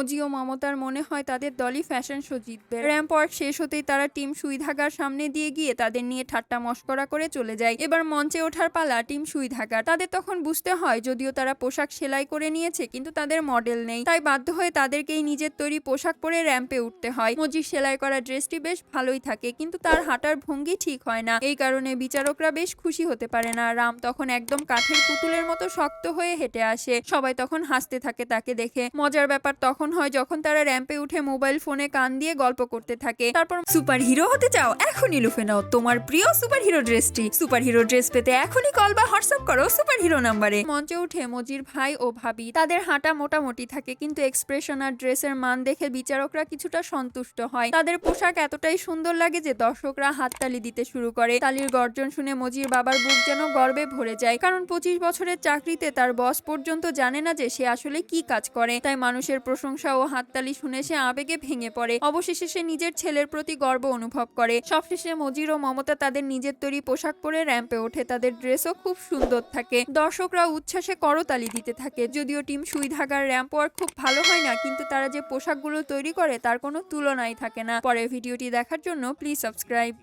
মজি ও মমতার মনে হয় তাদের দলই ফ্যাশন শো জিতবে। র্যাম্প ওয়াক শেষ হতেই তারা টিম সুই ধাগার সামনে দিয়ে গিয়ে তাদের নিয়ে ঠাট্টা মশকরা করে চলে যায়। এবার মঞ্চে ওঠার পালা টিম সুই ধাগার। তাদের তখন বুঝতে হয় যদিও তারা পোশাক সেলাই করে নিয়েছে কিন্তু তাদের মডেল নেই, তাই বাধ্য হয়ে তাদেরকেই নিজের তৈরি পোশাক পরে র্যাম্পে উঠতে হয়। মজির সেলাই করা ড্রেসটি বেশ ভালোই থাকে কিন্তু তার হাঁটার ভঙ্গি ঠিক হয় না, এই কারণে বিচারকরা বেশ খুশি হতে পারে না। রাম তখন একদম কাঠের পুতুলের মতো শক্ত হয়ে হেঁটে আসে, সবাই তখন হাসতে থাকে তাকে দেখে। মজার ব্যাপার তখন হয় যখন তারা র্যাম্পে উঠে মোবাইল ফোনে কান দিয়ে গল্প করতে থাকে। তারপর সুপার হিরো হতে চাও? এখনই লুফে নাও তোমার প্রিয় সুপার হিরো ড্রেসটি। সুপার হিরো ড্রেস পেতে এখনই কল বা হোয়াটসঅ্যাপ করো সুপার হিরো নাম্বারে। মঞ্চে উঠে মজির ভাই ও ভাবি, তাদের হাঁটা মোটামুটি থাকে কিন্তু এক্সপ্রেশন আর ড্রেসের মান দেখে বিচারকরা কিছুটা সন্তুষ্ট হয়। তাদের পোশাক এতটাই সুন্দর লাগে যে দর্শকরা হাততালি দিতে শুরু করে। তালির গর্জন শুনে মজির বাবার বুক যেন গর্বে ভরে যায়, কারণ 25 বছরের চাকরিতে তার বস পর্যন্ত জানে না যে সে আসলে কি কাজ করে। তাই মানুষের প্রশংসা ও হাততালি শুনে সে আবেগে ভেঙে পড়ে। অবশেষে সে নিজের ছেলের প্রতি গর্ব অনুভব করে। সবশেষে মজির ও মমতা তাদের নিজের তৈরি পোশাক পরে র্যাম্পে ওঠে। তাদের ড্রেসও খুব সুন্দর থাকে। দর্শকরা উচ্ছ্বাসে করতালি দিতে থাকে। যদিও টিম সুই ধাগার র্যাম্প ওয়ার্ক খুব ভালো হয় না, কিন্তু তারা যে পোশাকগুলো তৈরি করে তার কোনো তুলনাই থাকে না। পরের ভিডিওটি দেখার জন্য প্লিজ সাবস্ক্রাইব।